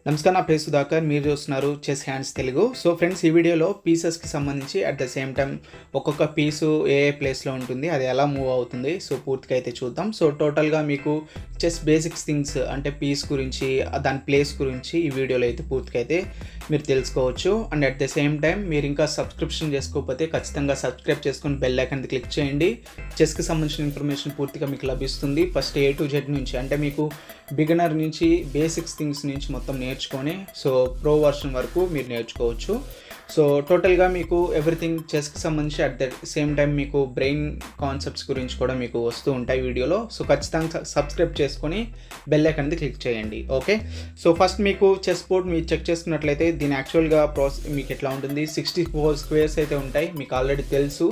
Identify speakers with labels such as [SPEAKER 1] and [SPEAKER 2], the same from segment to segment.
[SPEAKER 1] నమస్కారం, నా పేరు సుధాకర్. మీరు చూస్తున్నారు chess hands Telugu. So friends, ఈ వీడియోలో పీసెస్కి సంబంధించి అట్ ద సేమ్ టైం ఒక్కొక్క పీసు ఏ ప్లేస్లో ఉంటుంది, అది ఎలా మూవ్ అవుతుంది, సో పూర్తిగా అయితే చూద్దాం. సో టోటల్గా మీకు చెస్ బేసిక్స్ థింగ్స్ అంటే పీస్ గురించి, దాని ప్లేస్ గురించి ఈ వీడియోలో అయితే పూర్తిగా అయితే మీరు తెలుసుకోవచ్చు. And at the same time మీరు ఇంకా సబ్స్క్రిప్షన్ చేసుకోకపోతే ఖచ్చితంగా సబ్స్క్రైబ్ చేసుకొని బెల్ ఐకాన్ క్లిక్ చేయండి. చెస్కి సంబంధించిన ఇన్ఫర్మేషన్ పూర్తిగా మీకు లభిస్తుంది. ఫస్ట్ A to Z నుంచి, అంటే మీకు బిగినర్ నుంచి బేసిక్స్ థింగ్స్ నుంచి మొత్తం నేర్చుకొని సో ప్రో వర్షన్ వరకు మీరు నేర్చుకోవచ్చు. సో టోటల్గా మీకు ఎవ్రీథింగ్ చెస్కి సంబంధించి అట్ ద సేమ్ టైం మీకు బ్రెయిన్ కాన్సెప్ట్స్ గురించి కూడా మీకు వస్తూ ఉంటాయి వీడియోలో. సో ఖచ్చితంగా సబ్స్క్రైబ్ చేసుకొని బెల్ ఐకాన్ క్లిక్ చేయండి. ఓకే, సో ఫస్ట్ మీకు చెస్ బోర్డ్ మీరు చెక్ చేసుకున్నట్లయితే దీని యాక్చువల్గా ప్రాసెస్ మీకు ఎట్లా ఉంటుంది, 64 స్క్వేర్స్ అయితే ఉంటాయి. మీకు ఆల్రెడీ తెలుసు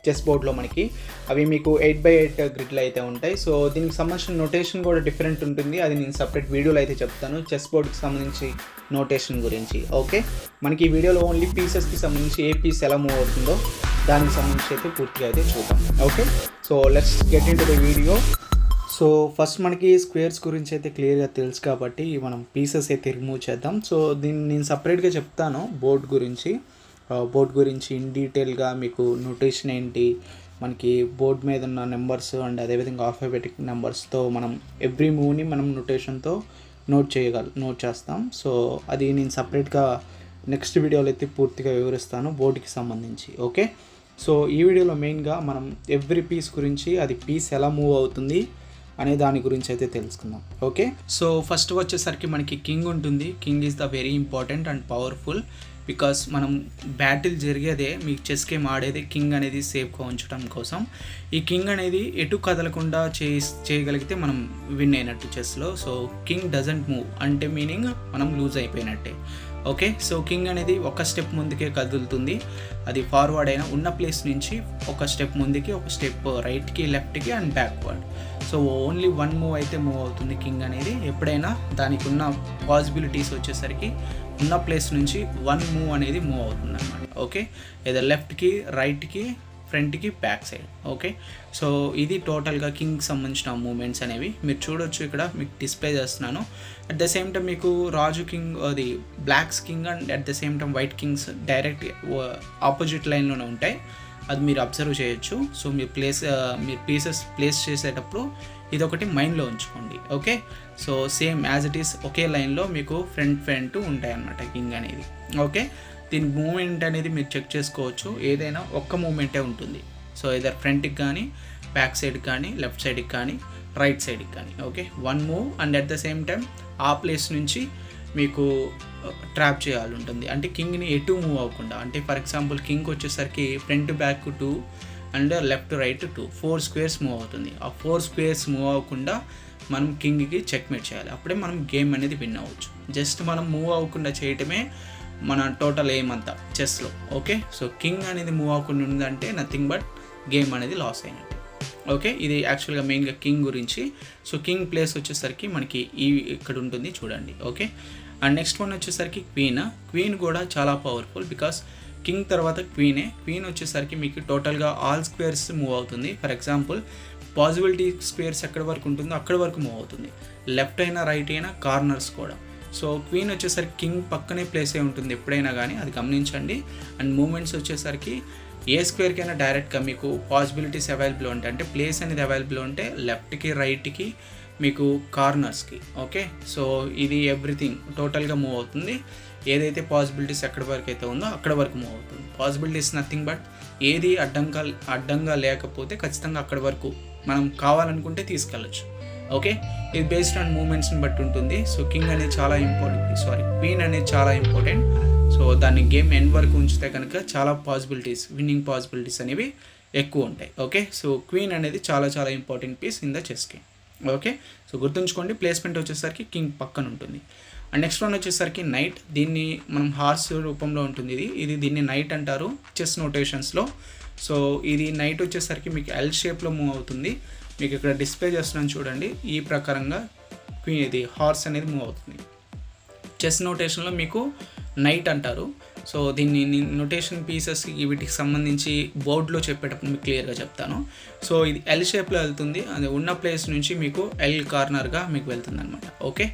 [SPEAKER 1] చెస్ బోర్డ్లో మనకి అవి మీకు 8x8 గ్రిడ్లు అయితే ఉంటాయి. సో దీనికి సంబంధించిన నోటేషన్ కూడా డిఫరెంట్ ఉంటుంది, అది నేను సపరేట్ వీడియోలో అయితే చెప్తాను చెస్ బోర్డ్కి సంబంధించి నోటేషన్ గురించి. ఓకే, మనకి ఈ వీడియోలో ఓన్లీ పీసెస్కి సంబంధించి ఏ పీస్ ఎలా మూవ్ అవుతుందో దానికి సంబంధించి అయితే పూర్తిగా అయితే చూద్దాం. Okay, so let's get in to the video. So first మనకి స్క్వేర్స్ గురించి అయితే క్లియర్గా తెలుసు కాబట్టి మనం పీసెస్ అయితే రిమూవ్ చేద్దాం. సో దీన్ని నేను సపరేట్గా చెప్తాను బోర్డ్ గురించి ఇన్ డీటెయిల్గా మీకు నోటేషన్ ఏంటి, మనకి బోర్డ్ మీద ఉన్న నెంబర్స్ అండ్ అదేవిధంగా ఆల్ఫాబెటిక్ నెంబర్స్తో మనం ఎవ్రీ మూవ్ని మనం నోటేషన్తో నోట్ చేస్తాం. సో అది నేను సపరేట్గా నెక్స్ట్ వీడియోలో అయితే పూర్తిగా వివరిస్తాను బోర్డుకి సంబంధించి. ఓకే, సో ఈ వీడియోలో మెయిన్గా మనం ఎవ్రీ పీస్ గురించి, అది పీస్ ఎలా మూవ్ అవుతుంది అనే దాని గురించి అయితే తెలుసుకుందాం. ఓకే, సో ఫస్ట్ వచ్చేసరికి మనకి కింగ్ ఉంటుంది. King is the very important and powerful, because మనం బ్యాటిల్ జరిగేదే, మీకు చెస్ గేమ్ ఆడేది కింగ్ అనేది సేఫ్గా ఉంచడం కోసం. ఈ కింగ్ అనేది ఎటు కదలకుండా చేయగలిగితే మనం విన్ అయినట్టు చెస్లో. సో కింగ్ డజంట్ మూవ్ అంటే మీనింగ్ మనం లూజ్ అయిపోయినట్టే. ఓకే, సో కింగ్ అనేది ఒక స్టెప్ ముందుకే కదులుతుంది, అది ఫార్వర్డ్ అయినా ఉన్న ప్లేస్ నుంచి ఒక స్టెప్ ముందుకి, ఒక స్టెప్ రైట్కి, లెఫ్ట్కి and backward. So only one move అయితే మూవ్ అవుతుంది కింగ్ అనేది. ఎప్పుడైనా దానికి ఉన్న పాసిబిలిటీస్ వచ్చేసరికి ఉన్న ప్లేస్ నుంచి వన్ మూవ్ అనేది మూవ్ అవుతుంది అన్నమాట. ఓకే, ఏదో లెఫ్ట్కి, రైట్కి, ఫ్రంట్కి, బ్యాక్ సైడ్. ఓకే, సో ఇది టోటల్గా కింగ్కి సంబంధించిన మూమెంట్స్ అనేవి మీరు చూడొచ్చు. ఇక్కడ మీకు డిస్ప్లే చేస్తున్నాను. అట్ ద సేమ్ టైం మీకు రాజు కింగ్, అది blacks king and at the same time white kings direct opposite లైన్లోనే ఉంటాయి, అది మీరు అబ్జర్వ్ చేయొచ్చు. సో మీరు పీసెస్ ప్లేస్ చేసేటప్పుడు ఇదొకటి మైండ్లో ఉంచుకోండి. Okay, so same as it is ఒకే లైన్లో మీకు ఫ్రంట్ ఉంటాయి అన్నమాట కింగ్ అనేది. ఓకే, దీని మూమెంట్ అనేది మీరు చెక్ చేసుకోవచ్చు, ఏదైనా ఒక్క మూమెంటే ఉంటుంది. సో ఇదర్ ఫ్రంట్కి కానీ, బ్యాక్ సైడ్కి కానీ, లెఫ్ట్ సైడ్కి కానీ, రైట్ సైడ్కి కానీ. Okay, one move and at the same time ఆ ప్లేస్ నుంచి మీకు ట్రాప్ చేయాలి ఉంటుంది, అంటే కింగ్ని ఎటు మూవ్ అవ్వకుండా. అంటే ఫర్ ఎగ్జాంపుల్ కింగ్ వచ్చేసరికి front back 2 and left right 2, 4 squares move అవుతుంది. ఆ 4 స్క్వేర్స్ మూవ్ అవ్వకుండా మనం కింగ్కి చెక్మేట్ చేయాలి, అప్పుడే మనం గేమ్ అనేది విన్ అవ్వచ్చు. జస్ట్ మనం మూవ్ అవ్వకుండా చేయటమే మన టోటల్ ఎయిమ్ అంతా చెస్లో. ఓకే, సో కింగ్ అనేది మూవ్ అవ్వకుండా ఉందంటే నథింగ్ బట్ గేమ్ అనేది లాస్ అయినట్టు. ఓకే, ఇది యాక్చువల్గా మెయిన్గా కింగ్ గురించి. సో కింగ్ ప్లేస్ వచ్చేసరికి మనకి ఇక్కడ ఉంటుంది చూడండి. ఓకే, అండ్ నెక్స్ట్ వన్ వచ్చేసరికి క్వీన్ కూడా చాలా పవర్ఫుల్, బికాస్ కింగ్ తర్వాత క్వీన్ వచ్చేసరికి మీకు టోటల్గా ఆల్ స్క్వేర్స్ మూవ్ అవుతుంది. ఫర్ ఎగ్జాంపుల్ పాసిబిలిటీ స్క్వేర్స్ ఎక్కడి వరకు ఉంటుందో అక్కడి వరకు మూవ్ అవుతుంది, లెఫ్ట్ అయినా రైట్ అయినా, కార్నర్స్ కూడా. సో క్వీన్ వచ్చేసరికి కింగ్ పక్కనే ప్లేస్ అయి ఉంటుంది ఎప్పుడైనా కానీ, అది గమనించండి. అండ్ మూమెంట్స్ వచ్చేసరికి ఏ స్క్వేర్కైనా డైరెక్ట్గా మీకు పాసిబిలిటీస్ అవైలబుల్ ఉంటాయి, అంటే ప్లేస్ అనేది అవైలబుల్ ఉంటే లెఫ్ట్కి, రైట్కి, మీకు కార్నర్స్కి. ఓకే, సో ఇది ఎవ్రీథింగ్ టోటల్గా మూవ్ అవుతుంది. ఏదైతే పాసిబిలిటీస్ ఎక్కడి వరకు అయితే ఉందో అక్కడ వరకు మూవ్ అవుతుంది. పాసిబిలిటీస్ నథింగ్ బట్ ఏది అడ్డంగా లేకపోతే ఖచ్చితంగా అక్కడి వరకు మనం కావాలనుకుంటే తీసుకెళ్ళచ్చు. ఓకే, ఇది బేస్డ్ ఆన్ మూమెంట్స్ని బట్టి ఉంటుంది. సో క్వీన్ అనేది చాలా ఇంపార్టెంట్. సో దాన్ని గేమ్ ఎండ్ వరకు ఉంచితే కనుక చాలా విన్నింగ్ పాసిబిలిటీస్ అనేవి ఎక్కువ ఉంటాయి. ఓకే, సో క్వీన్ అనేది చాలా important piece in the chess game. Okay, so గుర్తుంచుకోండి, ప్లేస్మెంట్ వచ్చేసరికి కింగ్ పక్కన ఉంటుంది. అండ్ నెక్స్ట్ వన్ వచ్చేసరికి నైట్. దీన్ని మనం హార్స్ రూపంలో ఉంటుంది, దీన్ని నైట్ అంటారు చెస్ నోటేషన్స్లో. సో ఇది నైట్ వచ్చేసరికి మీకు ఎల్ షేప్లో మూవ్ అవుతుంది. మీకు ఇక్కడ డిస్ప్లే చేస్తున్నాను చూడండి, ఈ ప్రకారంగా హార్స్ అనేది మూవ్ అవుతుంది. చెస్ నోటేషన్లో మీకు నైట్ అంటారు. సో దీన్ని నొటేషన్ పీసెస్ వీటికి సంబంధించి బోర్డులో చెప్పేటప్పుడు మీకు క్లియర్గా చెప్తాను. సో ఇది ఎల్ షేప్లో వెళ్తుంది, అది ఉన్న ప్లేస్ నుంచి మీకు ఎల్ కార్నర్గా మీకు వెళ్తుంది అనమాట. ఓకే,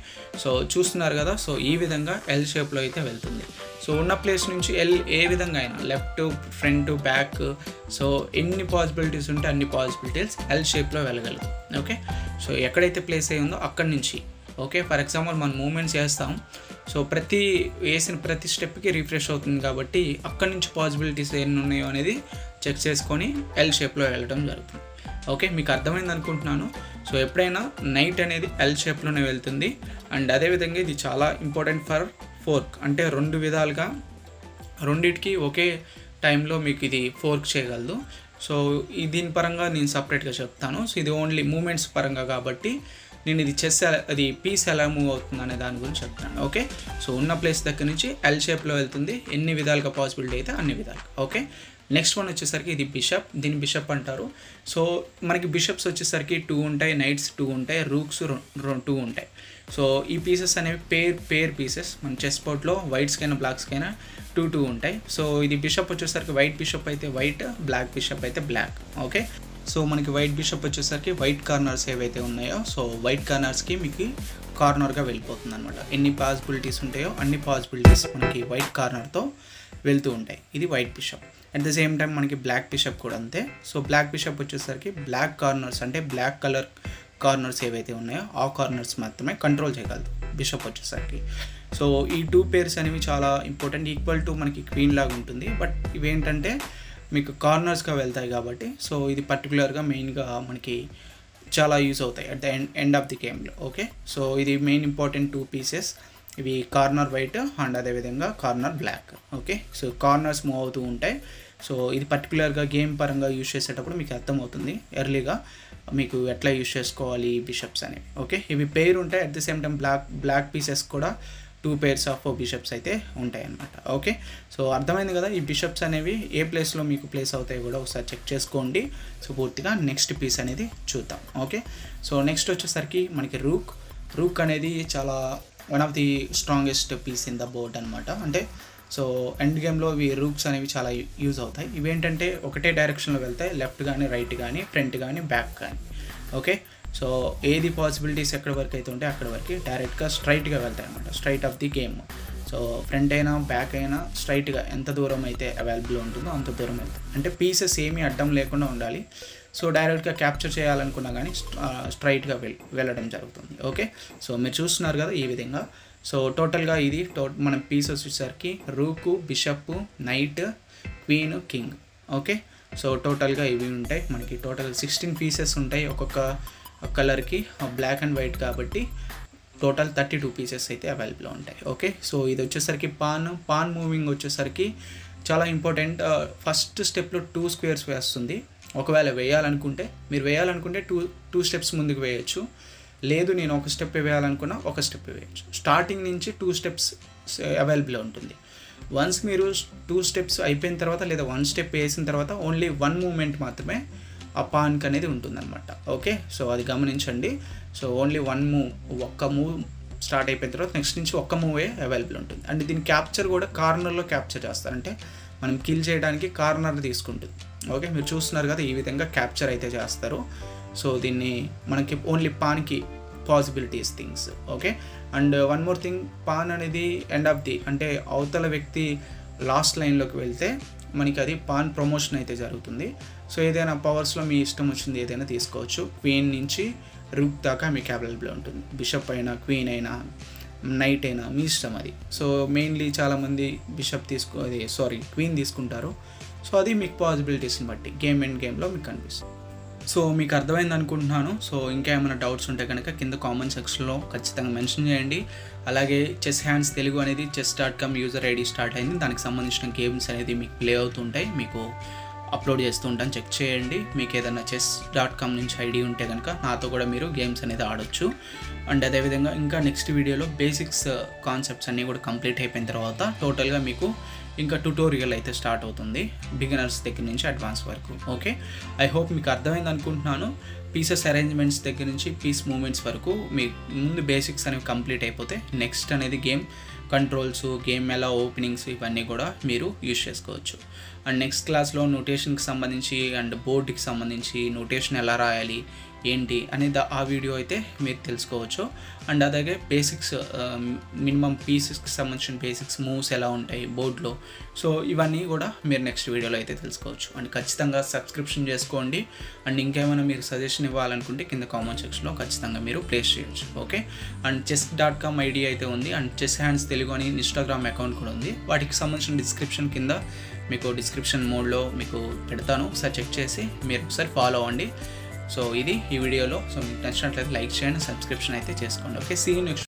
[SPEAKER 1] సో చూస్తున్నారు కదా. సో ఈ విధంగా ఎల్ షేప్లో అయితే వెళ్తుంది. సో ఉన్న ప్లేస్ నుంచి ఎల్ ఏ విధంగా అయినా లెఫ్ట్, ఫ్రంట్, బ్యాక్, సో ఎన్ని పాసిబిలిటీస్ ఉంటే అన్ని పాసిబిలిటీస్ ఎల్ షేప్లో వెళ్ళగలదు. ఓకే, సో ఎక్కడైతే ప్లేస్ అయ్యి ఉందో అక్కడి నుంచి. ఓకే, ఫర్ ఎగ్జాంపుల్ మనం మూమెంట్స్ చేస్తాం, సో వేసిన ప్రతి స్టెప్కి రిఫ్రెష్ అవుతుంది కాబట్టి అక్కడి నుంచి పాసిబిలిటీస్ ఎన్ని ఉన్నాయో అనేది చెక్ చేసుకొని ఎల్ షేప్లో వెళ్ళడం జరుగుతుంది. ఓకే, మీకు అర్థమైంది అనుకుంటున్నాను. సో ఎప్పుడైనా నైట్ అనేది ఎల్ షేప్లోనే వెళ్తుంది. అండ్ అదేవిధంగా ఇది చాలా ఇంపార్టెంట్ ఫర్ ఫోర్క్, అంటే రెండు విధాలుగా రెండిటికి ఒకే టైంలో మీకు ఇది ఫోర్క్ చేయగలదు. సో దీని పరంగా నేను సపరేట్గా చెప్తాను. సో ఇది ఓన్లీ మూమెంట్స్ పరంగా కాబట్టి నేను ఇది అది పీస్ ఎలా మూవ్ అవుతుంది అనే దాని గురించి చెప్తాను. ఓకే, సో ఉన్న ప్లేస్ దగ్గర నుంచి ఎల్ షేప్లో వెళ్తుంది, ఎన్ని విధాలుగా పాసిబిలిటీ అయితే అన్ని విధాలుగా. ఓకే, నెక్స్ట్ వన్ వచ్చేసరికి ఇది బిషప్, దీన్ని బిషప్ అంటారు. సో మనకి బిషప్స్ వచ్చేసరికి 2 ఉంటాయి, నైట్స్ 2 ఉంటాయి, రూక్స్ 2 ఉంటాయి. సో ఈ పీసెస్ అనేవి పేర్ పీసెస్. మన చెస్ బోర్డ్లో వైట్స్కైనా బ్లాక్స్కైనా 2 ఉంటాయి. సో ఇది బిషప్ వచ్చేసరికి వైట్ బిషప్ అయితే వైట్, బ్లాక్ బిషప్ అయితే బ్లాక్. ఓకే, సో మనకి వైట్ బిషప్ వచ్చేసరికి వైట్ కార్నర్స్ ఏవైతే ఉన్నాయో, సో వైట్ కార్నర్స్కి మీకు కార్నర్గా వెళ్ళిపోతుంది అనమాట. ఎన్ని పాసిబిలిటీస్ ఉంటాయో అన్ని పాసిబిలిటీస్ మనకి వైట్ కార్నర్తో వెళ్తూ ఉంటాయి. ఇది white bishop. At the same time మనకి బ్లాక్ బిషప్ కూడా అంతే. సో బ్లాక్ బిషప్ వచ్చేసరికి బ్లాక్ కార్నర్స్, అంటే బ్లాక్ కలర్ కార్నర్స్ ఏవైతే ఉన్నాయో ఆ కార్నర్స్ మాత్రమే కంట్రోల్ చేయగలదు బిషప్ వచ్చేసరికి. సో ఈ 2 పేర్స్ అనేవి చాలా ఇంపార్టెంట్. ఈక్వల్ టు మనకి క్వీన్ లాగా ఉంటుంది, బట్ ఇవేంటంటే మీకు కార్నర్స్గా వెళ్తాయి కాబట్టి సో ఇది పర్టికులర్గా మెయిన్గా మనకి చాలా యూజ్ అవుతాయి at the end of the గేమ్లో. ఓకే, సో ఇది మెయిన్ ఇంపార్టెంట్ 2 పీసెస్. ఇవి కార్నర్ వైట్ అండ్ అదేవిధంగా corner black. Okay, so corners move అవుతూ ఉంటాయి. సో ఇది పర్టికులర్గా గేమ్ పరంగా యూజ్ చేసేటప్పుడు మీకు అర్థమవుతుంది ఎర్లీగా మీకు ఎట్లా యూజ్ చేసుకోవాలి ఈ బిషప్స్ అనేవి. ఓకే, ఇవి పేరు ఉంటాయి. At the same time black pieces కూడా 2 pairs ఆఫ్ బిషప్స్ అయితే ఉంటాయి అన్నమాట. ఓకే, సో అర్థమైంది కదా. ఈ బిషప్స్ అనేవి ఏ ప్లేస్లో మీకు ప్లేస్ అవుతాయి కూడా ఒకసారి చెక్ చేసుకోండి. సో పూర్తిగా నెక్స్ట్ పీస్ అనేది చూద్దాం. ఓకే, సో నెక్స్ట్ వచ్చేసరికి మనకి రూక్ అనేది చాలా one of the strongest piece in the board అనమాట. అంటే సో ఎండ్ గేమ్లో ఇవి రూక్స్ అనేవి చాలా యూజ్ అవుతాయి. ఇవేంటంటే ఒకటే డైరెక్షన్లో వెళ్తాయి, లెఫ్ట్ కానీ, రైట్ కానీ, ఫ్రంట్ కానీ, బ్యాక్ కానీ. ఓకే, సో ఏది పాసిబిలిటీస్ ఎక్కడి వరకు అయితే ఉంటే అక్కడి వరకు డైరెక్ట్గా స్ట్రైట్గా వెళ్తాయి అన్నమాట, straight of the game. So front అయినా బ్యాక్ అయినా స్ట్రైట్గా ఎంత దూరం అయితే అవైలబుల్ ఉంటుందో అంత దూరం వెళ్తాయి. అంటే పీసెస్ ఏమీ అడ్డం లేకుండా ఉండాలి. సో డైరెక్ట్గా క్యాప్చర్ చేయాలనుకున్నా కానీ స్ట్రైట్గా వెళ్ళడం జరుగుతుంది. ఓకే, సో మీరు చూస్తున్నారు కదా ఈ విధంగా. సో టోటల్గా ఇది మన పీసెస్ వచ్చేసరికి rook, bishop, knight, queen, king. Okay, so టోటల్గా ఇవి ఉంటాయి మనకి. టోటల్ 16 పీసెస్ ఉంటాయి ఒక్కొక్క కలర్కి, బ్లాక్ అండ్ వైట్ కాబట్టి టోటల్ 32 పీసెస్ అయితే అవైలబుల్ ఉంటాయి. ఓకే, సో ఇది వచ్చేసరికి పాన్ మూవింగ్ వచ్చేసరికి చాలా ఇంపార్టెంట్. ఫస్ట్ స్టెప్లో 2 squares వేస్తుంది. ఒకవేళ మీరు వేయాలనుకుంటే టూ స్టెప్స్ ముందుకు వేయచ్చు. లేదు నేను ఒక స్టెప్ వేయాలనుకున్నా ఒక స్టెప్ వేయచ్చు. స్టార్టింగ్ నుంచి 2 steps అవైలబుల్ ఉంటుంది. వన్స్ మీరు 2 steps అయిపోయిన తర్వాత లేదా 1 step వేసిన తర్వాత ఓన్లీ 1 మూమెంట్ మాత్రమే ఆ పాన్కి అనేది ఉంటుందన్నమాట. ఓకే, సో అది గమనించండి. సో ఓన్లీ ఒక్క మూవ్ స్టార్ట్ అయిపోయిన తర్వాత నెక్స్ట్ నుంచి ఒక్క మూవే అవైలబుల్ ఉంటుంది. అండ్ దీని క్యాప్చర్ కూడా కార్నర్లో క్యాప్చర్ చేస్తారంటే మనం కిల్ చేయడానికి కార్నర్ తీసుకుంటుంది. ఓకే, మీరు చూస్తున్నారు కదా ఈ విధంగా క్యాప్చర్ అయితే చేస్తారు. సో దీన్ని మనకి ఓన్లీ పాన్కి possibilities things. Okay, and one more thing, pawn అనేది ఎండ్ ఆఫ్ ది, అంటే అవతల వ్యక్తి లాస్ట్ లైన్లోకి వెళ్తే మనకి అది పాన్ ప్రమోషన్ అయితే జరుగుతుంది. సో ఏదైనా పవర్స్లో మీ ఇష్టం వచ్చింది ఏదైనా తీసుకోవచ్చు. క్వీన్ నుంచి రూక్ దాకా మీకు అవైలబుల్ ఉంటుంది. బిషప్ అయినా, క్వీన్ అయినా, నైట్ అయినా మీ ఇష్టం అది. సో మెయిన్లీ చాలామంది క్వీన్ తీసుకుంటారు. సో అది మీకు పాసిబిలిటీస్ని బట్టి గేమ్లో మీకు కనిపిస్తుంది. సో మీకు అర్థమైంది అనుకుంటున్నాను. సో ఇంకా ఏమైనా డౌట్స్ ఉంటే కనుక కింద కామెంట్ సెక్షన్లో ఖచ్చితంగా మెన్షన్ చేయండి. అలాగే చెస్ హ్యాండ్స్ తెలుగు అనేది chess.com యూజర్ ఐడి స్టార్ట్ అయింది. దానికి సంబంధించిన గేమ్స్ అనేది మీకు ప్లే అవుతుంటాయి, మీకు అప్లోడ్ చేస్తూ ఉంటాను, చెక్ చేయండి. మీకు ఏదైనా chess.com నుంచి ఐడి ఉంటే కనుక నాతో కూడా మీరు గేమ్స్ అనేది ఆడొచ్చు. అండ్ అదేవిధంగా ఇంకా నెక్స్ట్ వీడియోలో బేసిక్స్ కాన్సెప్ట్స్ అన్నీ కూడా కంప్లీట్ అయిపోయిన తర్వాత టోటల్గా మీకు ఇంకా ట్యుటోరియల్ అయితే స్టార్ట్ అవుతుంది, బిగినర్స్ దగ్గర నుంచి అడ్వాన్స్ వరకు. ఓకే, ఐ హోప్ మీకు అర్థమైంది అనుకుంటున్నాను. పీసెస్ అరేంజ్మెంట్స్ దగ్గర నుంచి పీస్ మూమెంట్స్ వరకు మీ ముందు బేసిక్స్ అనేవి కంప్లీట్ అయిపోతే నెక్స్ట్ అనేది గేమ్ కంట్రోల్స్, గేమ్ ఎలా ఓపెనింగ్స్ ఇవన్నీ కూడా మీరు యూజ్ చేసుకోవచ్చు. అండ్ నెక్స్ట్ క్లాస్లో నోటేషన్కి సంబంధించి అండ్ బోర్డుకి సంబంధించి నోటేషన్ ఎలా రాయాలి ఏంటి అనేది ఆ వీడియో అయితే మీరు తెలుసుకోవచ్చు. అండ్ అలాగే బేసిక్స్ మినిమం పీసెస్కి సంబంధించిన బేసిక్స్ మూవ్స్ ఎలా ఉంటాయి బోర్డులో, సో ఇవన్నీ కూడా మీరు నెక్స్ట్ వీడియోలో అయితే తెలుసుకోవచ్చు. అండ్ ఖచ్చితంగా సబ్స్క్రిప్షన్ చేసుకోండి. అండ్ ఇంకేమైనా మీరు సజెషన్ ఇవ్వాలనుకుంటే కింద కామెంట్ సెక్షన్లో ఖచ్చితంగా మీరు ప్లేస్ చేయొచ్చు. ఓకే. అండ్ chess.com ఐడి అయితే ఉంది. అండ్ చెస్ హ్యాండ్స్ తెలుగు అని ఇన్స్టాగ్రామ్ అకౌంట్ కూడా ఉంది. వాటికి సంబంధించిన డిస్క్రిప్షన్ కింద మీకు డిస్క్రిప్షన్ మోడ్లో మీకు పెడతాను. ఒకసారి చెక్ చేసి మీరు ఒకసారి ఫాలో అవ్వండి. సో ఇది ఈ వీడియోలో. సో మీకు నచ్చినట్లయితే లైక్ చేయండి, సబ్స్క్రిప్షన్ అయితే చేసుకోండి. ఓకే. See you next.